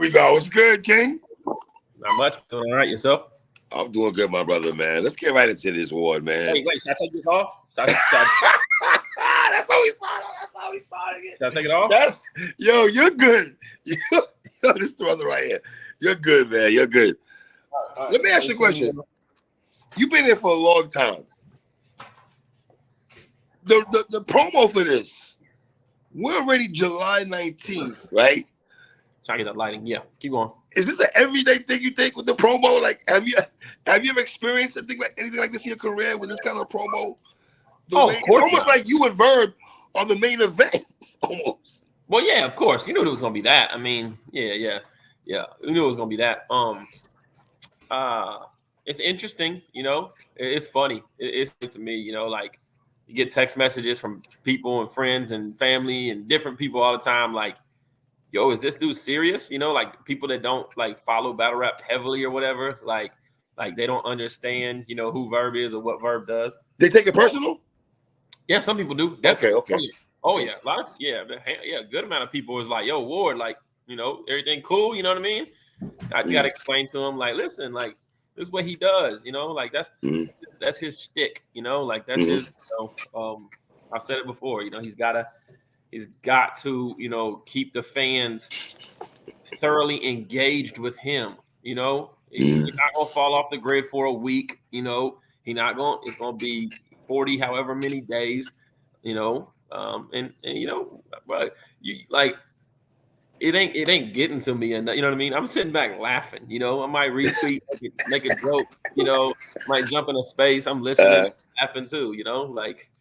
we go. What's good, King? Not much. Doing all right yourself? I'm doing good, my brother, man. Let's get right into this award, man. Hey, wait, should I take this off? That's how we started. That's how we started it. Should I take it off? Yo, you're good. Yo, this brother right here. You're good, man. You're good. All right. Let me ask you a question. You've been here for a long time. The promo for this, we're already July 19th, right? Trying to get that lighting. Yeah, keep going. Is this an everyday thing you think with the promo? Like, have you ever experienced anything like this in your career with this kind of promo? Of course. It's almost like you and Verb are the main event, almost. Well, yeah, of course. You knew it was gonna be that. I mean, yeah. You knew it was gonna be that. It's interesting. You know, it's funny. It's to me. You know, like you get text messages from people and friends and family and different people all the time. Like, yo, is this dude serious? You know, like people that don't like follow battle rap heavily or whatever, like they don't understand, you know, who Verb is or what Verb does. They take it personal? Yeah, some people do. Definitely. Okay. Oh yeah. A lot of a good amount of people is like, yo, Ward, like, you know, everything cool, you know what I mean? I just gotta explain to him, like, listen, like, this is what he does, you know, like that's his shtick, you know, like that's his, you know, I've said it before, you know, he's got to, you know, keep the fans thoroughly engaged with him. You know, he's not gonna fall off the grid for a week. You know, it's gonna be 40, however many days. You know, and you know, but you like it ain't getting to me, and you know what I mean. I'm sitting back laughing. You know, I might retweet, make a joke. You know, might jump in a space. I'm listening, laughing too. You know, like.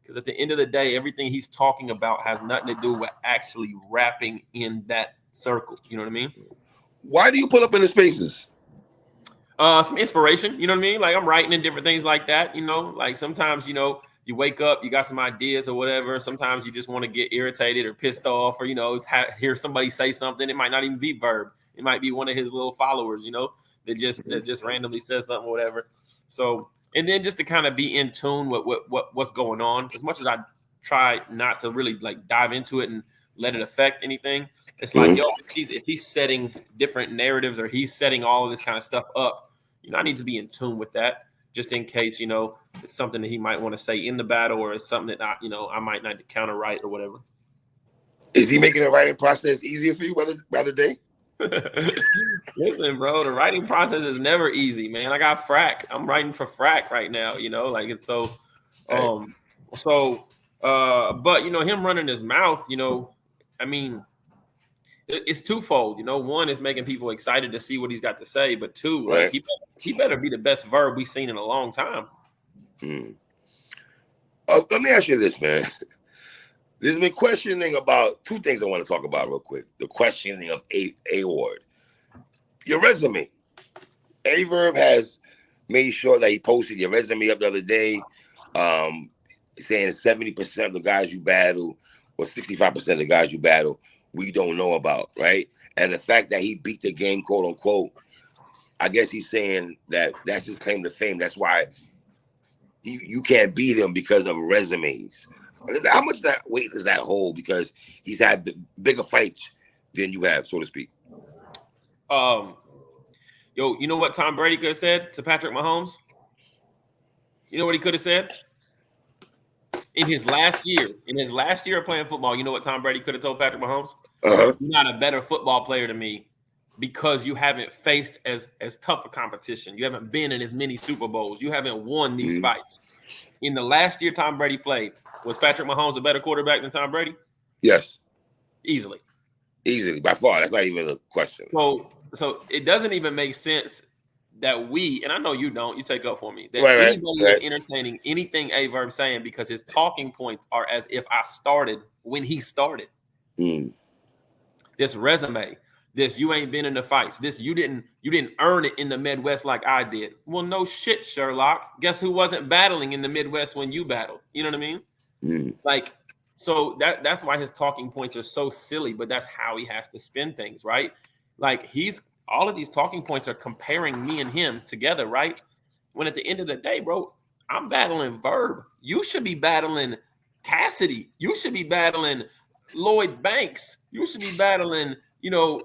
Because at the end of the day, everything he's talking about has nothing to do with actually rapping in that circle. You know what I mean? Why do you pull up in the spaces? Some inspiration. You know what I mean? Like I'm writing and different things like that. You know, like sometimes, you know, you wake up, you got some ideas or whatever. Sometimes you just want to get irritated or pissed off or, you know, hear somebody say something. It might not even be Verb. It might be one of his little followers, you know, that just randomly says something or whatever. So, and then just to kind of be in tune with what's going on, as much as I try not to really like dive into it and let it affect anything, it's like, yo, if he's setting different narratives or he's setting all of this kind of stuff up, you know, I need to be in tune with that just in case, you know, it's something that he might want to say in the battle or it's something that I might not counter right or whatever. Is he making the writing process easier for you by the day? Listen, bro, the writing process is never easy, man. I got Frack. I'm writing for Frack right now, you know, like it's so but you know, him running his mouth, you know, I mean, it's twofold, you know. One is making people excited to see what he's got to say, but two, like he better be the best Verb we've seen in a long time. Let me ask you this, man. There's been questioning about two things I want to talk about real quick. The questioning of A Ward. Your resume. Verb has made sure that he posted your resume up the other day, saying 70% of the guys you battle or 65% of the guys you battle, we don't know about, right? And the fact that he beat the game, quote unquote, I guess he's saying that that's his claim to fame. That's why you can't beat him because of resumes. How much that weight does that hold? Because he's had bigger fights than you have, so to speak. Yo, you know what Tom Brady could have said to Patrick Mahomes? You know what he could have said? In his last year of playing football, you know what Tom Brady could have told Patrick Mahomes? You're not a better football player than me because you haven't faced as tough a competition. You haven't been in as many Super Bowls. You haven't won these fights. In the last year Tom Brady played, was Patrick Mahomes a better quarterback than Tom Brady? Yes. Easily, by far. That's not even a question. So it doesn't even make sense that and I know you don't, you take up for me, that anybody is entertaining anything Verb saying because his talking points are as if I started when he started. This resume, this you ain't been in the fights, this you didn't earn it in the Midwest like I did. Well, no shit, Sherlock. Guess who wasn't battling in the Midwest when you battled? You know what I mean? Like, so that's why his talking points are so silly, but that's how he has to spin things, right? Like all of these talking points are comparing me and him together, right? When at the end of the day, bro, I'm battling Verb. You should be battling Cassidy. You should be battling Lloyd Banks. You should be battling, you know,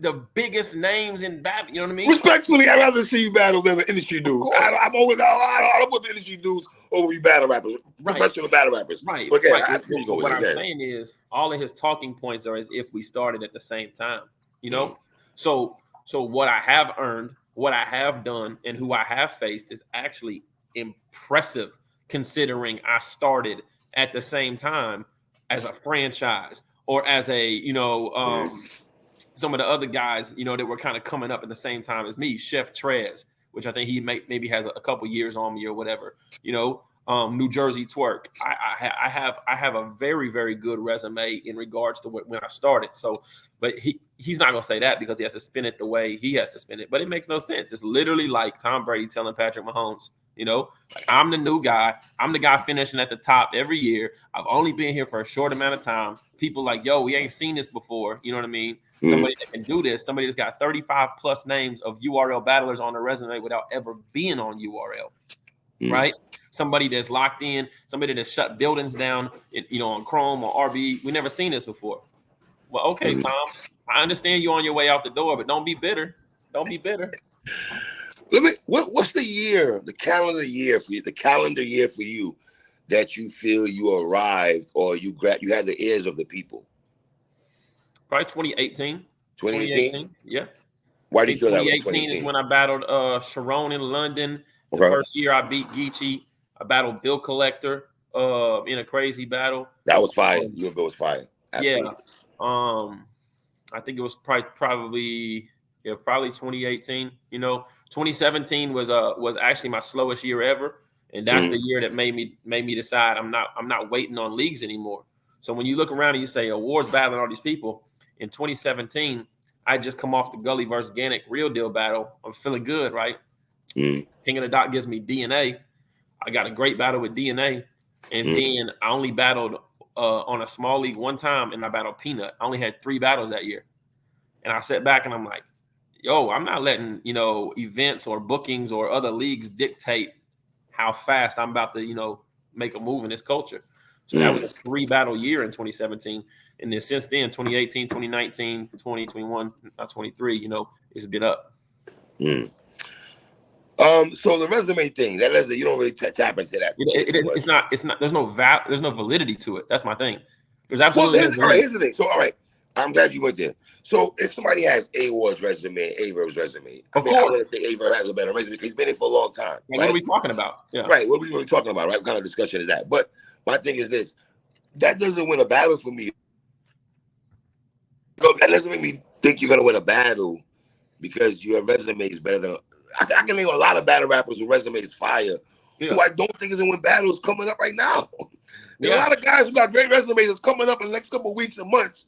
the biggest names in battle. You know what I mean? Respectfully, I'd rather see you battle than the industry dudes. I don't put the industry dudes over you battle rappers, professional battle rappers. Right. But Right. what I'm saying is all of his talking points are as if we started at the same time. You know, so what I have earned, what I have done, and who I have faced is actually impressive, considering I started at the same time as a franchise or as a some of the other guys, that were kind of coming up at the same time as me, Chef Trez, which I think he maybe has a couple years on me or whatever, New Jersey Twerk. I have a very, very good resume in regards to when I started. So, but he's not gonna say that because he has to spin it the way he has to spin it. But it makes no sense. It's literally like Tom Brady telling Patrick Mahomes, like, I'm the new guy. I'm the guy finishing at the top every year. I've only been here for a short amount of time. People like, yo, we ain't seen this before. You know what I mean? Somebody that can do this, somebody that's got 35 plus names of URL battlers on their resume without ever being on URL, right? Somebody that's locked in, somebody that shut buildings down, on Chrome or RB. We never seen this before. Well, okay, Tom, I understand you're on your way out the door, but don't be bitter. Don't be bitter. What's the calendar year for you that you feel you arrived or you had the ears of the people? Probably 2018. 2018? Yeah. Why do you feel that way? 2018 is when I battled Sharon in London. The first year I beat Geechee. I battled Bill Collector in a crazy battle. That was fire. Your bill was fire. Absolutely. Yeah. I think it was probably 2018. 2017 was actually my slowest year ever, and that's the year that made me decide I'm not waiting on leagues anymore. So when you look around and you say awards battling all these people, in 2017 I just come off the Gully versus Gannick Real Deal battle. I'm feeling good, right? King of the Dot gives me DNA. I got a great battle with DNA, and then I only battled on a small league one time, and I battled Peanut. I only had 3 battles that year. And I sat back and I'm like, yo, I'm not letting, events or bookings or other leagues dictate how fast I'm about to, make a move in this culture. So that was a 3 battle year in 2017. And then since then, 2018, 2019, 2021, 23, it's been up. So the resume thing, you don't really tap into that. It's not. There's no validity to it. That's my thing. There's absolutely. All right, here's the thing. So, all right, I'm glad you went there. So, if somebody has A-Ward's resume, A-Verb's resume, I wouldn't think A-Verb has a better resume because he's been here for a long time. Right? What are we talking about? Yeah. Right. What are we really talking about? Right. What kind of discussion is that? But my thing is this: that doesn't win a battle for me. That doesn't make me think you're gonna win a battle because your resume is better than. I can name a lot of battle rappers whose resume is fire, who I don't think is gonna win battles coming up right now. There's a lot of guys who got great resumes that's coming up in the next couple of weeks and months,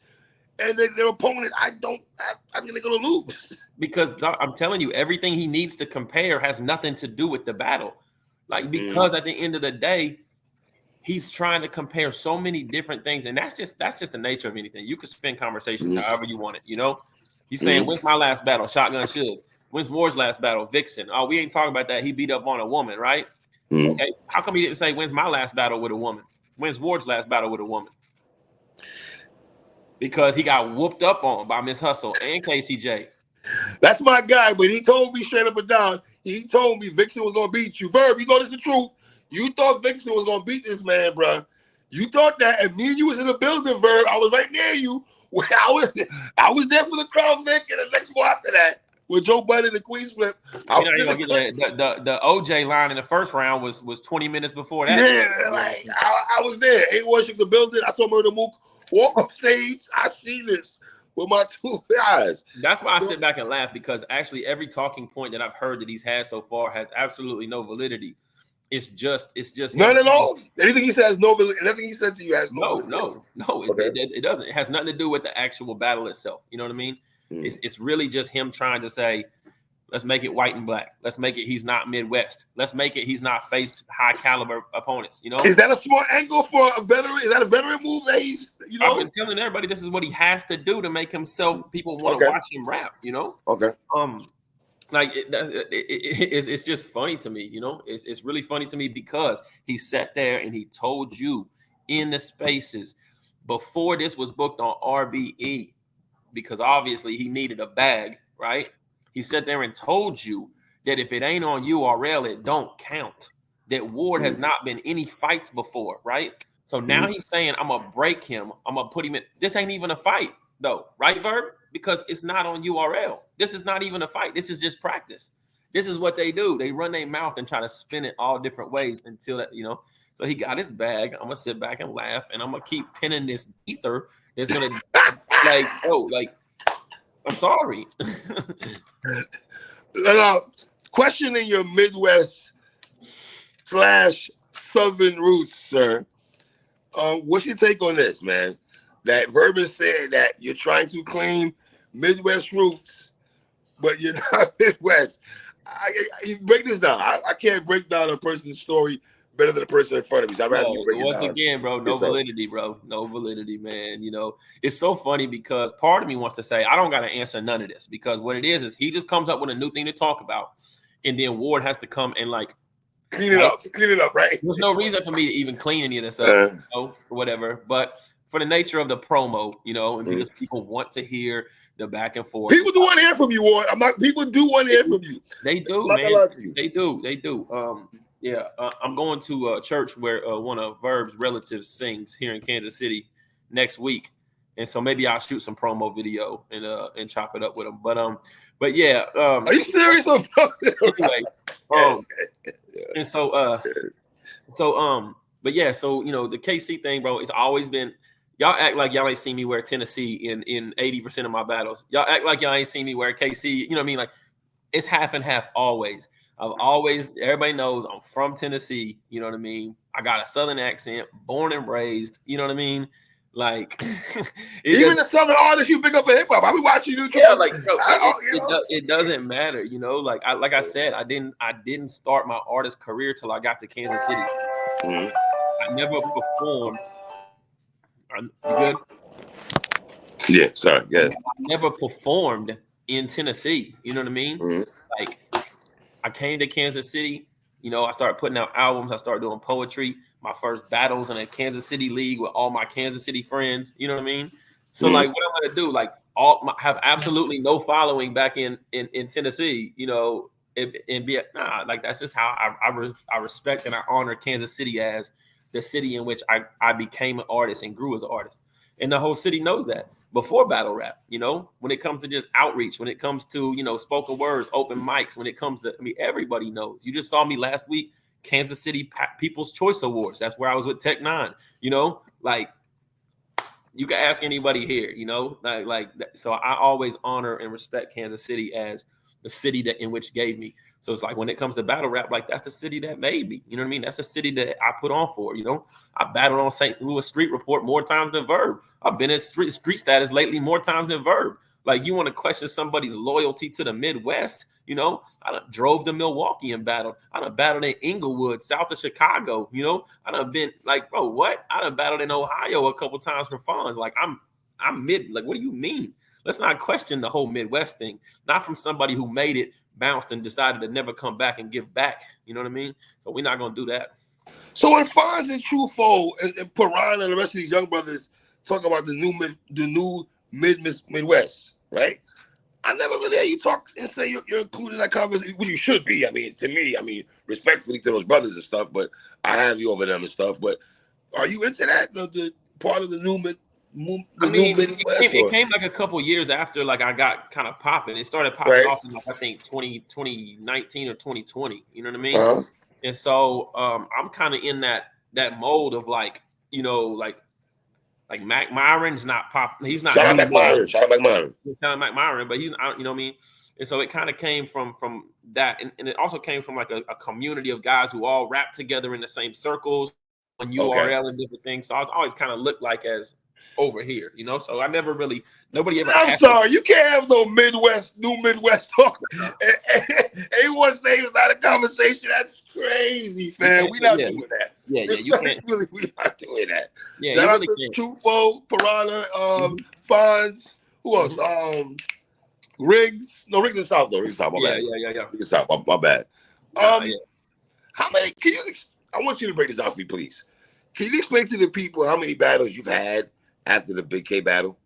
and their opponent, I think they're gonna lose. Because I'm telling you, everything he needs to compare has nothing to do with the battle. Like, because at the end of the day, he's trying to compare so many different things, and that's just the nature of anything. You can spin conversations however you want it. He's saying, when's my last battle? Shotgun Suge. When's Ward's last battle? Vixen. Oh, we ain't talking about that. He beat up on a woman, right? Okay. How come he didn't say, when's my last battle with a woman? When's Ward's last battle with a woman? Because he got whooped up on by Miss Hustle and KCJ. That's my guy, but he told me straight up and down, he told me Vixen was going to beat you. Verb, you know this is the truth. You thought Vixen was going to beat this man, bro. You thought that, and me and you was in the building, Verb. I was right near you. I was there for the crowd, Vic, and the next one after that with Joe Budden and the Queens Flip. The OJ line in the first round was 20 minutes before that. Yeah, like I was there. Ain't worship the building. I saw Murder Mook walk up stage. I see this with my 2 eyes. That's why I sit back and laugh, because actually every talking point that I've heard that he's had so far has absolutely no validity. It's just none at all. Anything he says no validity. Nothing he said to you has no. It doesn't. It has nothing to do with the actual battle itself. You know what I mean? It's really just him trying to say, let's make it white and black. Let's make it he's not Midwest. Let's make it he's not faced high caliber opponents. Is that a smart angle for a veteran? Is that a veteran move that he's? I've been telling everybody this is what he has to do to make himself. People want to watch him rap. Okay. Like it's just funny to me. It's really funny to me because he sat there and he told you in the spaces before this was booked on RBE. because obviously he needed a bag, right? He sat there and told you that if it ain't on URL, it don't count. That Ward has not been any fights before, right? So now he's saying, I'm gonna break him. I'm gonna put him in. This ain't even a fight, though, right, Verb? Because it's not on URL. This is not even a fight. This is just practice. This is what they do. They run their mouth and try to spin it all different ways until that, you know. So he got his bag. I'm gonna sit back and laugh, and I'm gonna keep pinning this ether. That's gonna like, oh, like, I'm sorry. Questioning your Midwest / Southern roots, sir. What's your take on this, man? That Verb is saying that you're trying to claim Midwest roots, but you're not Midwest. You break this down. I can't break down a person's story better than the person in front of me. So I'd rather you break it down. Once again, bro, no validity, bro. No validity, man. You know, it's so funny because part of me wants to say, I don't got to answer none of this, because what it is he just comes up with a new thing to talk about. And then Ward has to come and like clean it up, right? There's no reason for me to even clean any of this up, you know, or whatever. But for the nature of the promo, you know, and because people want to hear the back and forth. People do want to hear from you, Ward. People do want to hear from you. They do, man. They do. I'm going to a church where one of Verb's relatives sings here in Kansas City next week, and so maybe I'll shoot some promo video and chop it up with him. But yeah. Are you serious? Anyway, and but yeah, so you know the KC thing, bro. It's always been. Y'all act like y'all ain't seen me wear Tennessee in 80% of my battles. Y'all act like y'all ain't seen me wear KC. You know what I mean? Like it's half and half always. Everybody knows I'm from Tennessee. You know what I mean? I got a Southern accent, born and raised. You know what I mean? Like even the Southern artists you pick up in hip hop, I be watching you. Yeah, like bro, it doesn't matter. You know, like I said, I didn't start my artist career till I got to Kansas City. I never performed. You good? Yeah, sorry. Yeah. I never performed in Tennessee. You know what I mean? Like, I came to Kansas City. You know, I started putting out albums. I started doing poetry. My first battles in a Kansas City league with all my Kansas City friends. You know what I mean? So, like, what I'm gonna do? Like, have absolutely no following back in Tennessee. You know, and be like that's just how I respect and I honor Kansas City as the city in which I became an artist and grew as an artist. And the whole city knows that before battle rap, you know, when it comes to just outreach, when it comes to, you know, spoken words, open mics, when it comes to, everybody knows. You just saw me last week, Kansas City People's Choice Awards. That's where I was with Tech Nine, you know, like you can ask anybody here, you know, so I always honor and respect Kansas City as the city that in which gave me. So it's like when it comes to battle rap, like that's the city that made me. You know what I mean? That's the city that I put on for. You know, I battled on St. Louis Street Report more times than Verb. I've been in street status lately more times than Verb. Like you want to question somebody's loyalty to the Midwest? You know, I done drove to Milwaukee and battled. I done battled in Inglewood, south of Chicago. You know, I done been like, bro, what? I done battled in Ohio a couple times for funds. Like I'm mid. Like, what do you mean? Let's not question the whole Midwest thing. Not from somebody who made it, bounced, and decided to never come back and give back. You know what I mean? So we're not gonna do that. So when Fonz and Truffaut and Piranha and the rest of these young brothers talk about the new Midwest, right? I never really hear you talk and say you're including that conversation, which you should be. I mean, to me, respectfully to those brothers and stuff, but I have you over them and stuff. But are you into that? The part of the new Midwest? It came like a couple years after like I got kind of popping. It started popping off in like, I think 2019 or 2020. You know what I mean? Uh-huh. And so I'm kind of in that mode of like, you know, like Mac Myron's not popping. He's not. Shout out Mac Myron. But he's not. You know what I mean? And so it kind of came from that, and it also came from like a community of guys who all rap together in the same circles on URL and different things. So I always kind of looked like as over here, you know. So I never really nobody ever. I'm sorry, you can't have no new Midwest talk. Everyone's name is not a conversation. That's crazy, fam. We're not doing that. Yeah, you can't. We're not doing that. Yeah, shout out to Truffaut, Piranha, Fonz. Who else? Riggs. No, Riggs is South though. Riggs is South. My bad. Yeah. Riggs is South. My bad. How many? I want you to break this out for me, please. Can you explain to the people how many battles you've had after the Big K battle?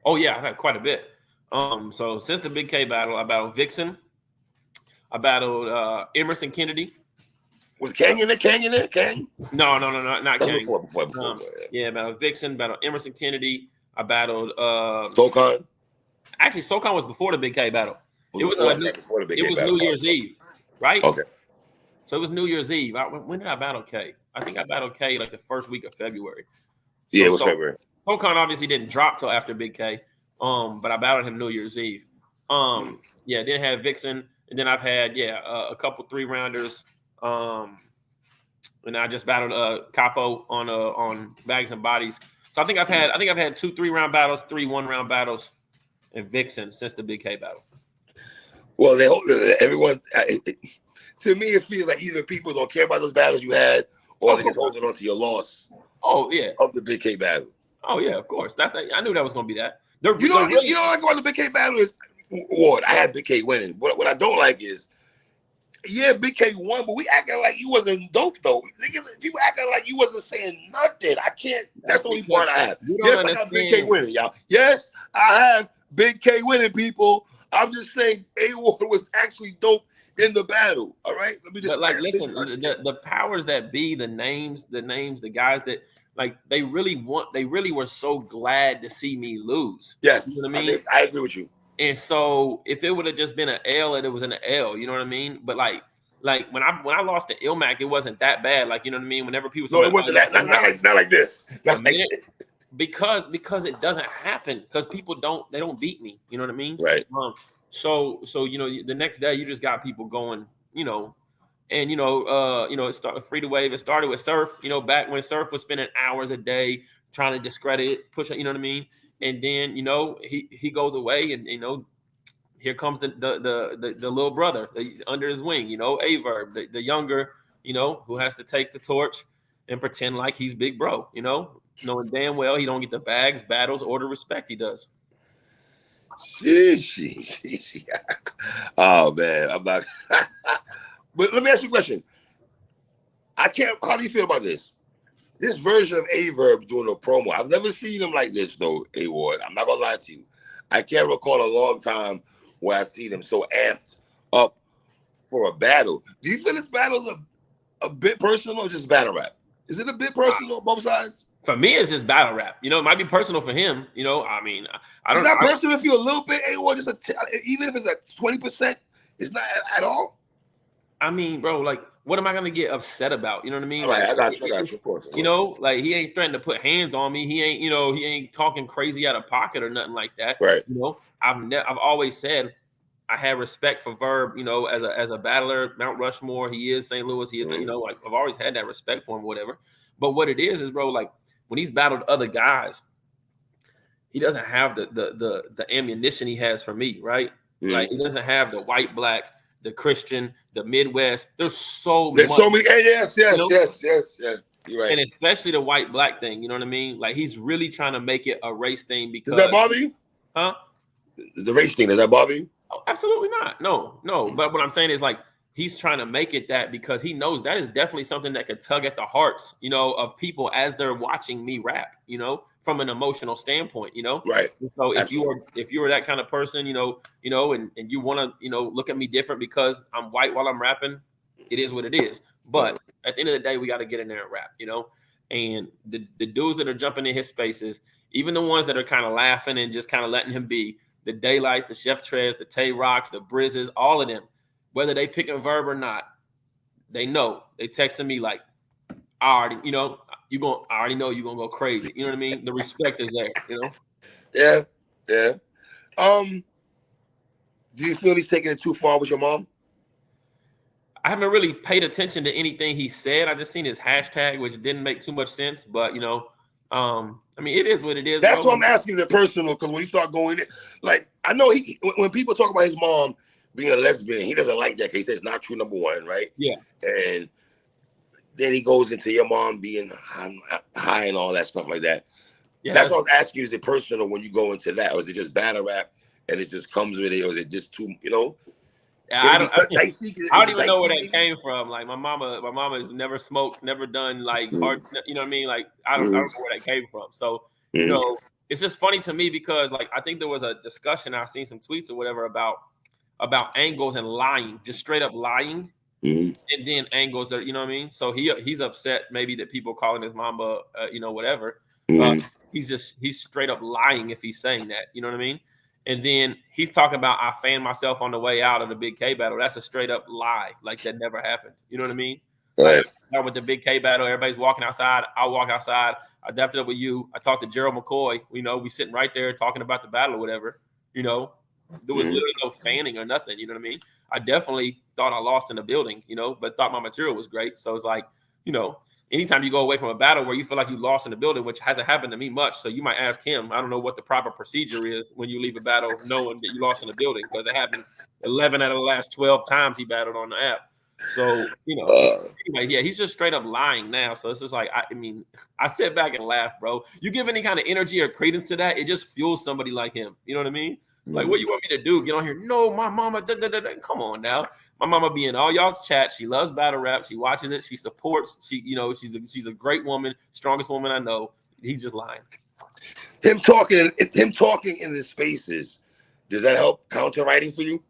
Oh yeah, I've had quite a bit. So since the Big K battle, I battled Vixen. I battled Emerson Kennedy. Was Canyon there? Canyon there? Canyon? No, not That's Kang. before. Yeah, battled Vixen, battled Emerson Kennedy. I battled SoCon? actually SoCon was before the Big K battle. It was before the Big it K was battle. New Year's Eve, right? Okay. So it was New Year's Eve. When did I battle K? I think I battled K like the first week of February. Yeah, it was February. SoCon obviously didn't drop till after Big K. But I battled him New Year's Eve. Yeah, then have Vixen, and then I've had a couple 3-rounders. And I just battled Capo on Bags and Bodies. So I think I've had 2 3-round battles, 3 1-round battles, and Vixen since the Big K battle. Well, everyone. To me, it feels like either people don't care about those battles you had, or they're just holding on to your loss. Oh yeah, of the Big K battle. Oh yeah, of course. I knew that was going to be that. You know what I like about the Big K battle is Ward. I had Big K winning. What I don't like is, yeah, Big K won, but we acting like you wasn't dope though. People acting like you wasn't saying nothing. I can't. That's the only part I have. Yes, I got Big K winning, y'all. Yes, I have Big K winning, people. I'm just saying A Ward was actually dope in the battle. All right, let me just. But listen, the powers that be, the names, the guys that. Like they really were so glad to see me lose. Yes, you know what I mean. I agree with you. And so if it would have just been an L, it was an L. You know what I mean? But like when I lost to Ilmac, it wasn't that bad. Like you know what I mean? Whenever people it wasn't that not like this. Not like this. Because it doesn't happen because people don't beat me. You know what I mean? Right. So the next day you just got people going. And it started free to wave. It started with Surf. Back when Surf was spending hours a day trying to discredit it, push it. You know what I mean? And then he goes away, and here comes the little brother under his wing. A Verb, the younger, who has to take the torch and pretend like he's big bro. Knowing damn well he don't get the bags, battles, or the respect he does. Oh man, I'm not. But let me ask you a question. How do you feel about this? This version of A Verb doing a promo. I've never seen him like this though, A Ward. I'm not gonna lie to you. I can't recall a long time where I've seen him so amped up for a battle. Do you feel this battle is a bit personal or just battle rap? Is it a bit personal on both sides? For me, it's just battle rap. It might be personal for him. I mean, I don't. It's not personal if you're a little bit A Ward, even if it's at 20%, it's not at all. I mean, bro, like, what am I gonna get upset about? You know what I mean? Right, like, I got you, of course. Like he ain't threatening to put hands on me. He ain't talking crazy out of pocket or nothing like that. Right. I've always said I had respect for Verb. As a battler, Mount Rushmore. He is St. Louis. He is. Like I've always had that respect for him, whatever. But what it is, bro, like when he's battled other guys, he doesn't have the ammunition he has for me, right? Mm-hmm. Like he doesn't have the white, black, the Christian, the Midwest. There's so many. Yes. You're right. And especially the white black thing. You know what I mean? Like he's really trying to make it a race thing. Because does that bother you? Huh? The race thing, does that bother you? Oh, absolutely not. No. But what I'm saying is like he's trying to make it that because he knows that is definitely something that could tug at the hearts, of people as they're watching me rap. From an emotional standpoint, Right. So if you were that kind of person, and you want to, look at me different because I'm white while I'm rapping, it is what it is. But at the end of the day, we got to get in there and rap, and the dudes that are jumping in his spaces, even the ones that are kind of laughing and just kind of letting him be, the Daylights, the Chef Trez, the Tay Rocks, the Brizzes, all of them, whether they pick a Verb or not, they know. They texting me like, I already know you're gonna go crazy. You know what I mean? The respect is there, Yeah. Do you feel he's taking it too far with your mom? I haven't really paid attention to anything he said. I just seen his hashtag, which didn't make too much sense. But I mean, it is what it is. That's what I'm asking the personal, because when you start going in, like I know when people talk about his mom being a lesbian, he doesn't like that because he says it's not true, number one, right? Yeah. And then he goes into your mom being high and all that stuff like that. Yeah, that's what I was asking you. Is it personal when you go into that? Or is it just battle rap and it just comes with it? Or is it just too, I don't even know where that came from. Like my mama has never smoked, never done like hard, you know what I mean? Like I don't know where that came from. So, it's it's just funny to me because like I think there was a discussion, I've seen some tweets or whatever about angles and lying, just straight up lying. And then angles that, you know what I mean? So he's upset maybe that people calling his mama, whatever. He's straight up lying if he's saying that, you know what I mean? And then he's talking about I fanned myself on the way out of the Big K battle. That's a straight up lie. Like that never happened. You know what I mean? Right. Like with the Big K battle, everybody's walking outside. I walk outside. I dapped it up with you. I talked to Gerald McCoy. We sitting right there talking about the battle or whatever. There was literally no fanning or nothing. You know what I mean? I definitely thought I lost in the building, but thought my material was great. So it's like, anytime you go away from a battle where you feel like you lost in the building, which hasn't happened to me much. So you might ask him, I don't know what the proper procedure is when you leave a battle knowing that you lost in the building, because it happened 11 out of the last 12 times he battled on the app. So, anyway, yeah, he's just straight up lying now. So it's just like, I sit back and laugh, bro. You give any kind of energy or credence to that, it just fuels somebody like him. You know what I mean? Like, what you want me to do? Get on here? No, my mama. Come on now. My mama be in all y'all's chat. She loves battle rap. She watches it. She supports. She's a great woman, strongest woman I know. He's just lying. Him talking in the spaces, does that help counter writing for you?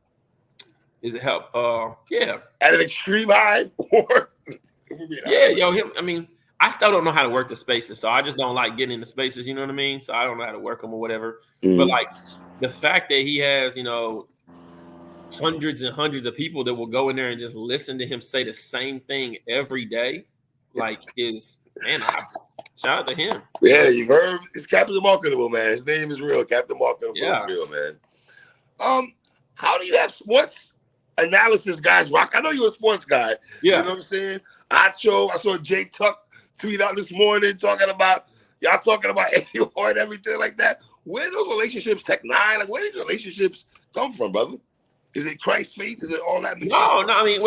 Does it help? Yeah. At an extreme high, or him. I still don't know how to work the spaces, so I just don't like getting in the spaces. You know what I mean? So I don't know how to work them or whatever. But like the fact that he has, hundreds and hundreds of people that will go in there and just listen to him say the same thing every day, like shout out to him. Yeah, you've heard it's Captain Marketable, man. His name is real. Captain Marketable is real, man. How do you have sports analysis guys rock? I know you're a sports guy. Yeah. You know what I'm saying? I saw Jay Tuck tweet out this morning talking about AOR and everything like that. Where those relationships, Tech Nine, like where these relationships come from, brother? Is it Christ's faith? Is it all that? No.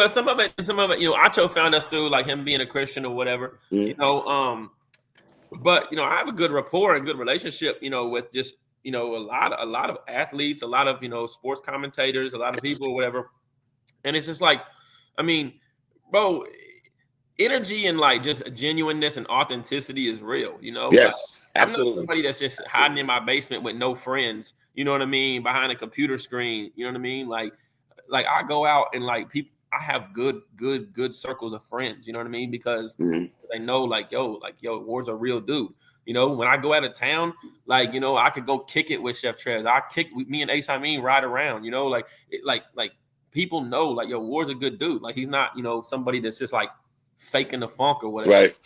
Some of it, Acho found us through like him being a Christian or whatever. But I have a good rapport and good relationship, with just a lot of athletes, a lot of sports commentators, a lot of people, whatever. And it's just like, bro, energy and like just genuineness and authenticity is real, Yes, I'm not somebody that's just hiding in my basement with no friends, you know what I mean, behind a computer screen, you know what I mean? Like I go out and like people, I have good circles of friends, you know what I mean? Because they know like, yo, Ward's a real dude. When I go out of town, like, I could go kick it with Chef Trez. I kick with me and Ace ride around, like people know like, yo, Ward's a good dude. Like he's not, somebody that's just like faking the funk or whatever. Right.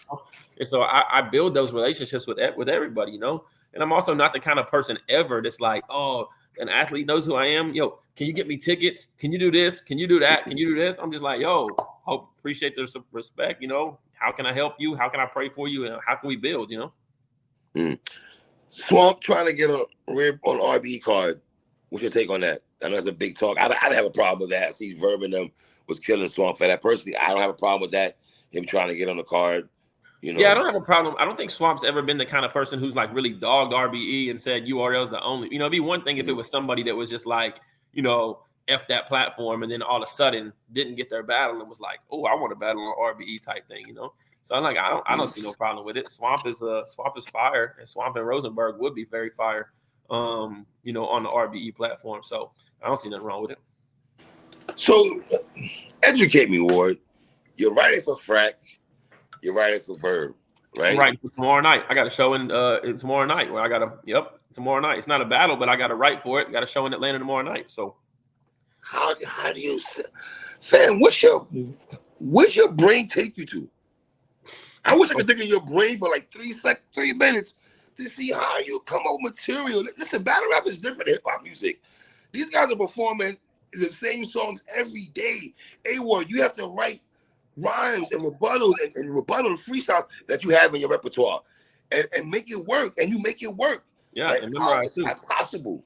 And so I build those relationships with everybody, and I'm also not the kind of person ever that's like, oh, an athlete knows who I am. Yo, can you get me tickets? Can you do this? Can you do that? Can you do this? I'm just like, yo, appreciate the respect. How can I help you? How can I pray for you? And how can we build, Swamp trying to get a rib on RBE card. What's your take on that? I know it's a big talk. I don't have a problem with that. I see Verb and them was killing Swamp for that. Personally, I don't have a problem with that. Him trying to get on the card. Yeah, I don't have a problem. I don't think Swamp's ever been the kind of person who's like really dogged RBE and said URL's the only. It'd be one thing if it was somebody that was just like, F that platform and then all of a sudden didn't get their battle and was like, oh, I want to battle on RBE type thing, So I'm like, I don't see no problem with it. Swamp is fire, and Swamp and Rosenberg would be very fire, on the RBE platform. So I don't see nothing wrong with it. So educate me, Ward. You're writing for Frack. You're writing for Verb, right? I'm writing for tomorrow night. I got a show in tomorrow night where I got tomorrow night. It's not a battle, but I got to write for it. Got a show in Atlanta tomorrow night. So how do you, fam? Where's your brain take you to? I wish I could think of your brain for like 3 minutes to see how you come up with material. Listen, battle rap is different than hip hop music. These guys are performing the same songs every day. A-Word, you have to write rhymes and rebuttals and rebuttal freestyles that you have in your repertoire and make it work, and you make it work. Yeah, and memorize too. How is that possible?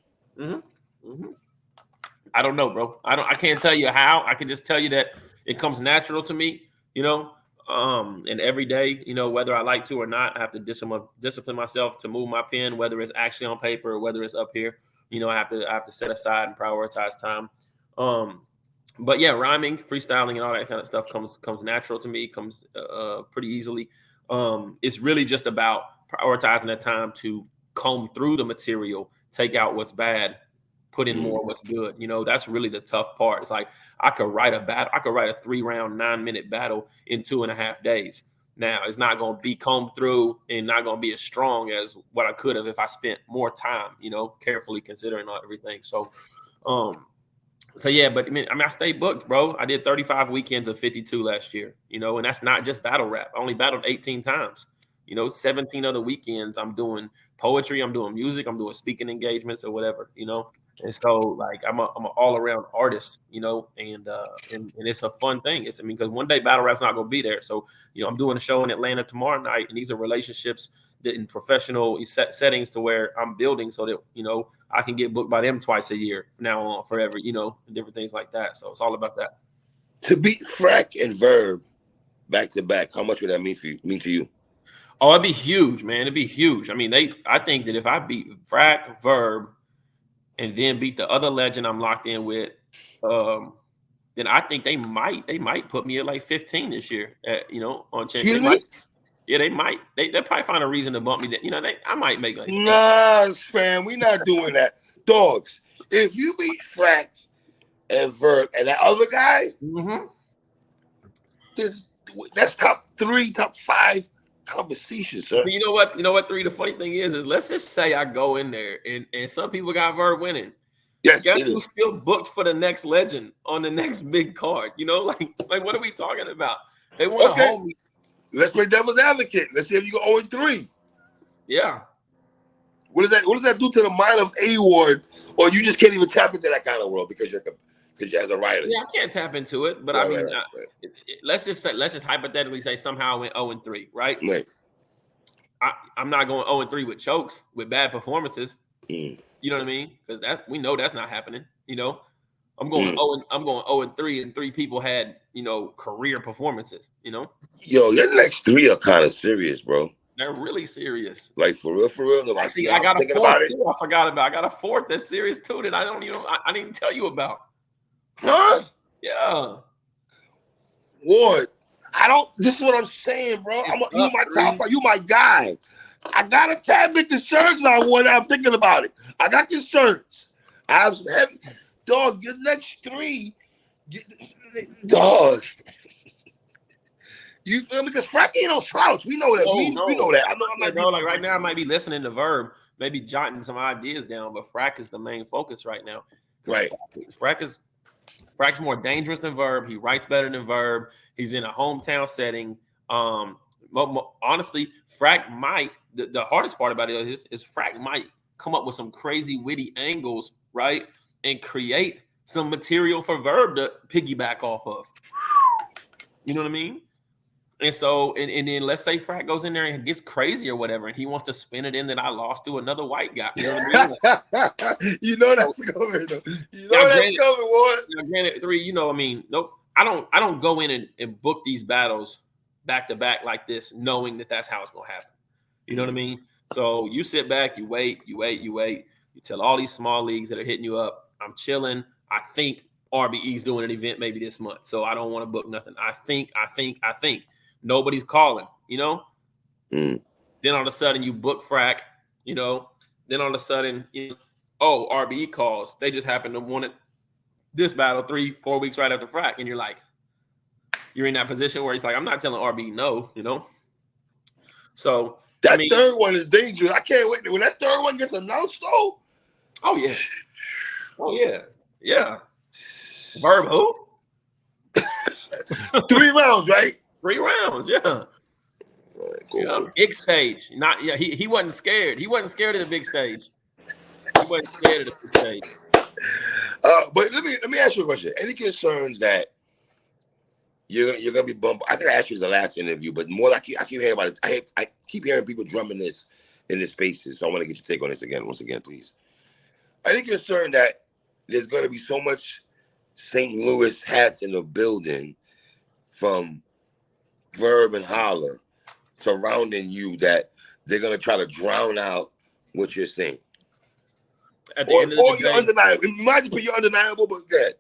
I don't know, bro. I can't tell you how. I can just tell you that it comes natural to me, and every day, whether I like to or not, I have to discipline myself to move my pen, whether it's actually on paper or whether it's up here. I have to set aside and prioritize time. But yeah, rhyming, freestyling, and all that kind of stuff comes natural to me, comes pretty easily. It's really just about prioritizing that time to comb through the material, take out what's bad, put in more what's good. You know, that's really the tough part. It's like I could write a 3-round, 9-minute battle in 2.5 days. Now it's not going to be combed through and not going to be as strong as what I could have if I spent more time, you know, carefully considering everything. So yeah, but I mean, I stayed booked, bro. I did 35 weekends of 52 last year, you know, and that's not just battle rap. I only battled 18 times, you know, 17 other weekends. I'm doing poetry, I'm doing music, I'm doing speaking engagements or whatever, you know. And so like I'm an all around artist, you know, and it's a fun thing. It's because one day battle rap's not gonna be there. So, you know, I'm doing a show in Atlanta tomorrow night, and these are relationships that in professional settings to where I'm building so that, you know, I can get booked by them twice a year from now on forever, you know, and different things like that. So it's all about that. To beat Frack and Verb back to back, how much would that mean to you? Oh, it'd be huge, man. It'd be huge. I mean, I think that if I beat Frack, Verb, and then beat the other legend I'm locked in with, then I think they might put me at like 15 this year. You know, on chance. Excuse me? Yeah, they might. They'll probably find a reason to bump me. You know, I might make like. Nah, fam, we not doing that, dogs. If you beat Frack and Verb and that other guy, that's top 3, top 5 conversation, sir. But you know what? You know what? The funny thing is let's just say I go in there and some people got Verb winning. Yes, guess who's still booked for the next legend on the next big card? You know, like what are we talking about? They want to hold me. Let's play devil's advocate. Let's see if you go 0-3. Yeah. What does that do to the mind of A Ward? Or you just can't even tap into that kind of world because you're as a writer. Yeah, I can't tap into it, but right, let's just hypothetically say somehow I went 0-3, right? Right. I'm not going 0-3 with chokes, with bad performances. Mm. You know what I mean? Because we know that's not happening. You know, I'm going 0-3, and 3 people had, you know, career performances. You know, yo, your next 3 are kind of serious, bro. They're really serious. Like for real. No, actually, I got a 4th too. I forgot about. I got a 4th that's serious too that I didn't even tell you about. Huh? Yeah. Ward, this is what I'm saying, bro. You my top 5. You my guy. I got a tad bit concerns now, Ward. I'm thinking about it. I got concerns. I have some heavy. Dog, your next 3. Dog. You feel me? Because Frack ain't no slouch. We know that. We know that. I'm not like right now I might be listening to Verb, maybe jotting some ideas down, but Frack is the main focus right now. Right. Frack's more dangerous than Verb. He writes better than Verb. He's in a hometown setting. Honestly, Frack might. The hardest part about it is Frack might come up with some crazy witty angles, right, and create some material for Verb to piggyback off of. You know what I mean? And so, and then let's say Frack goes in there and gets crazy or whatever, and he wants to spin it in that I lost to another white guy. You know what I mean? You know that's coming, though. You know that's coming, Ward. Granted, 3, you know, I mean, nope. I don't go in and book these battles back to back like this, knowing that that's how it's gonna happen. You know what I mean? So you sit back, you wait. You tell all these small leagues that are hitting you up, I'm chilling. I think RBE's doing an event maybe this month, so I don't want to book nothing. I think. Nobody's calling, you know? Then all of a sudden you book Frack, you know? Then all of a sudden, RBE calls. They just happen to want it this battle 3-4 weeks right after Frack. And you're like, you're in that position where he's like, I'm not telling RBE no, you know? So that third one is dangerous. I can't wait. When that third one gets announced, though. Oh, yeah. Yeah. Verb who? 3 rounds, right? 3 rounds, yeah. Cool. Big stage. He wasn't scared. He wasn't scared of the big stage. He wasn't scared of the big stage. But let me ask you a question. Any concerns that you're gonna be bumped? I think I asked you in the last interview, but more like I keep hearing about this. I keep hearing people drumming this in the spaces. So I want to get your take on this once again, please. Any concern that there's gonna be so much St. Louis hats in the building from Verb and Holla surrounding you that they're gonna try to drown out what you're saying? At the end of the day, you're undeniable. Imagine you're undeniable, but good.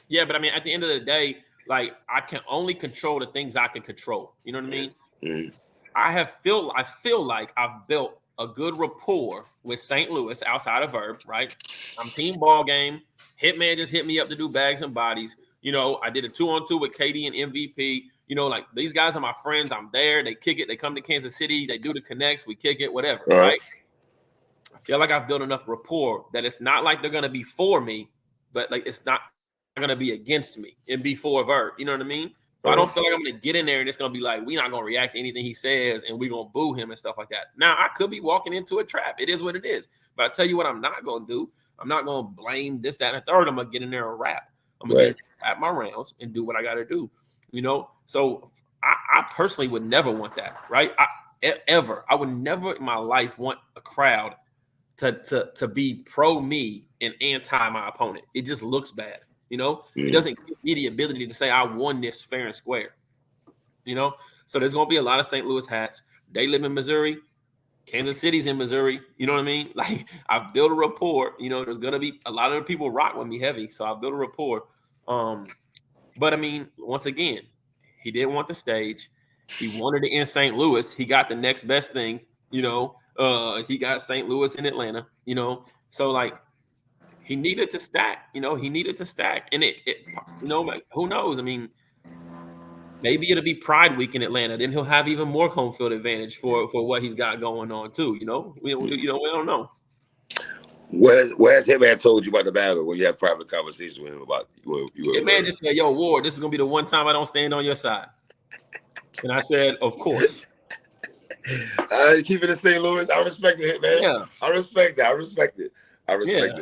Yeah, but I mean, at the end of the day, like I can only control the things I can control. You know what I mean? Mm-hmm. I feel like I've built a good rapport with St. Louis outside of Verb, right? I'm team ball game. Hitman just hit me up to do bags and bodies. You know, I did a 2-on-2 with KD and MVP. You know, like these guys are my friends. I'm there. They kick it. They come to Kansas City. They do the connects. We kick it, whatever, right? I feel like I've built enough rapport that it's not like they're going to be for me, but like it's not going to be against me and be for Verb. You know what I mean? So I don't feel like I'm going to get in there and it's going to be like, we're not going to react to anything he says and we're going to boo him and stuff like that. Now, I could be walking into a trap. It is what it is. But I tell you what I'm not going to do. I'm not going to blame this, that, and the third. I'm going to get in there and rap. I'm going to rap my rounds and do what I got to do. You know? So I personally would never want that, right? I would never in my life want a crowd to be pro me and anti my opponent. It just looks bad. You know, it doesn't give me the ability to say I won this fair and square. You know, so there's going to be a lot of St. Louis hats. They live in Missouri. Kansas City's in Missouri. You know what I mean? Like I've built a rapport. You know, there's going to be a lot of people rock with me heavy. So I've built a rapport. But I mean, once again, he didn't want the stage. He wanted it in St. Louis. He got the next best thing. You know, he got St. Louis in Atlanta. You know, so like. He needed to stack, you know, and it you know, like, who knows? I mean, maybe it'll be Pride Week in Atlanta. Then he'll have even more home field advantage for what he's got going on too. You know, we don't know. What has Hitman told you about the battle when you have private conversations with him about you? Hitman just said, "Yo, Ward, this is gonna be the one time I don't stand on your side." And I said, "Of course." Keep it in St. Louis. I respect it, man. Yeah, I respect that. I respect it.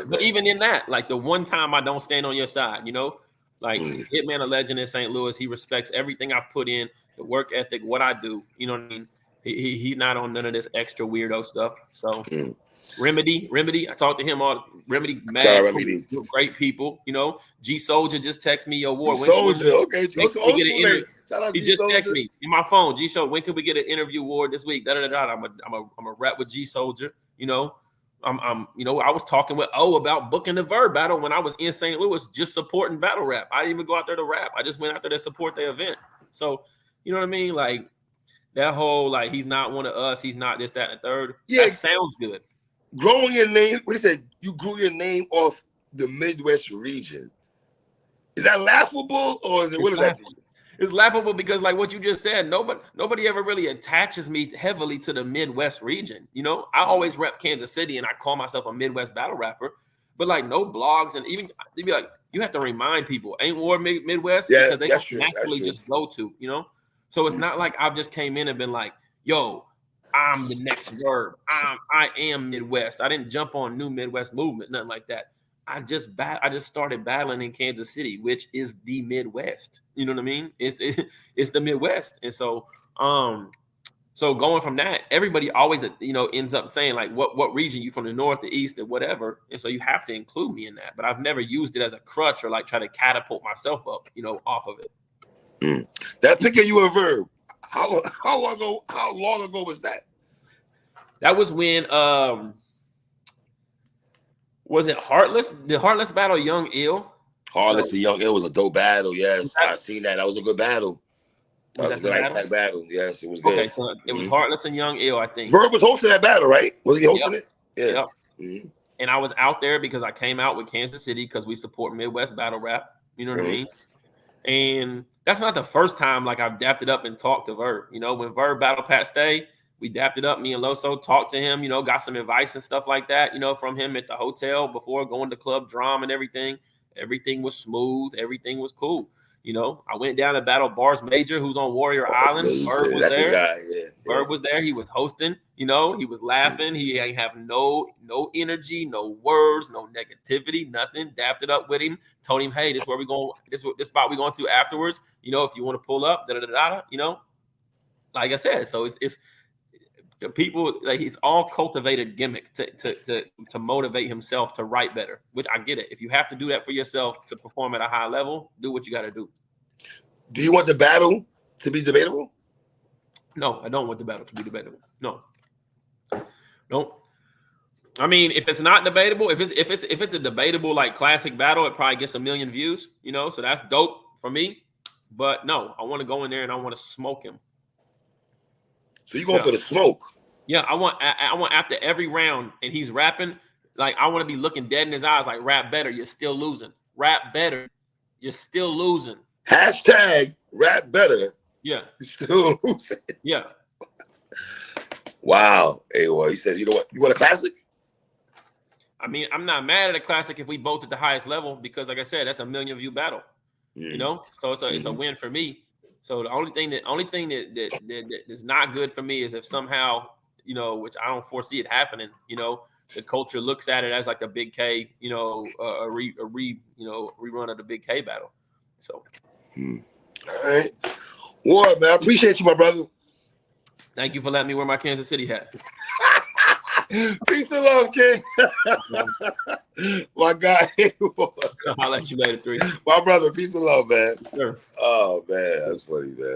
But even in that, like the one time I don't stand on your side, you know, like Hitman, a legend in St. Louis, he respects everything I've put in, the work ethic, what I do. You know what I mean? He's not on none of this extra weirdo stuff. So Remedy, I talked to him all. Remedy, mad, Remedy. Great people. You know, G Soldier just texted me, "Yo, Ward, Soldier, okay, He just texted me in my phone. G Soldier, when can we get an interview, Ward, this week? I'm a rap with G Soldier. You know." You know, I was talking with about booking the Verb battle when I was in St. Louis, just supporting battle rap. I didn't even go out there to rap. I just went out there to support the event. So, you know what I mean? Like that whole, like, he's not one of us. He's not this, that, and the third. Yeah. That sounds good. Growing your name, what do you say? You grew your name off the Midwest region. Is that laughable or is it, what is that to you? It's laughable because, like what you just said, nobody ever really attaches me heavily to the Midwest region. You know, I always rep Kansas City and I call myself a Midwest battle rapper, but like no blogs and even they'd be like, you have to remind people, ain't Ward Midwest? Yeah, because they don't naturally just go to, you know? So it's not like I've just came in and been like, yo, I'm the next Verb. I am Midwest. I didn't jump on new Midwest movement, nothing like that. I just started battling in Kansas City, which is the Midwest. You know what I mean? It's the Midwest, and so so going from that, everybody always ends up saying like, what region you from, the north, the east, or whatever, and so you have to include me in that. But I've never used it as a crutch or like try to catapult myself up, off of it. That pick of you a Verb. How long ago was that? That was when was it Heartless? The Heartless battle Young Ill? Heartless and Young Ill was a dope battle. Yes, I seen that. That was a good battle. That was a good battle. Yes, it was good. Okay, so it was Heartless and Young Ill, I think. Verb was hosting that battle, right? Was he hosting it? Yeah. Yep. And I was out there because I came out with Kansas City because we support Midwest battle rap. You know what I mean? And that's not the first time like I've dapped it up and talked to Verb. You know, when Verb battle Pat Stay, we dapped it up. Me and Loso talked to him, got some advice and stuff like that, from him at the hotel before going to Club Drum and everything. Everything was smooth. Everything was cool. I went down to battle Bars Major, who's on Warrior Island. Verb was there. Verb was there. He was hosting. He was laughing. He ain't have no energy, no words, no negativity, nothing. Dapped it up with him. Told him, hey, this is where we going. This spot we going to afterwards. If you want to pull up, Like I said, so it's the people, like, it's all cultivated gimmick to motivate himself to write better, which I get it. If you have to do that for yourself to perform at a high level, do what you got to do. Do you want the battle to be debatable? No, I don't want the battle to be debatable. No. I mean, if it's not debatable, if it's a debatable like classic battle, it probably gets 1 million views, so that's dope for me. But no, I want to go in there and I want to smoke him. So you're going for the smoke? Yeah, I want after every round and he's rapping, like I want to be looking dead in his eyes, like rap better, you're still losing. Rap better, you're still losing. Hashtag rap better. Yeah. Still losing. Yeah. Wow. Hey, well, he said, you know what? You want a classic? I mean, I'm not mad at a classic if we both at the highest level because, like I said, that's a million view battle. You know, so it's a win for me. So the only thing that is not good for me is if somehow, you know, which I don't foresee it happening, you know, the culture looks at it as like a Big K, you know, rerun of the Big K battle. So, all right, Ward, man, I appreciate you, my brother. Thank you for letting me wear my Kansas City hat. Peace and love, King. My guy. I'll let you later, 3. My brother, peace and love, man. Sure. Oh man, that's funny, man.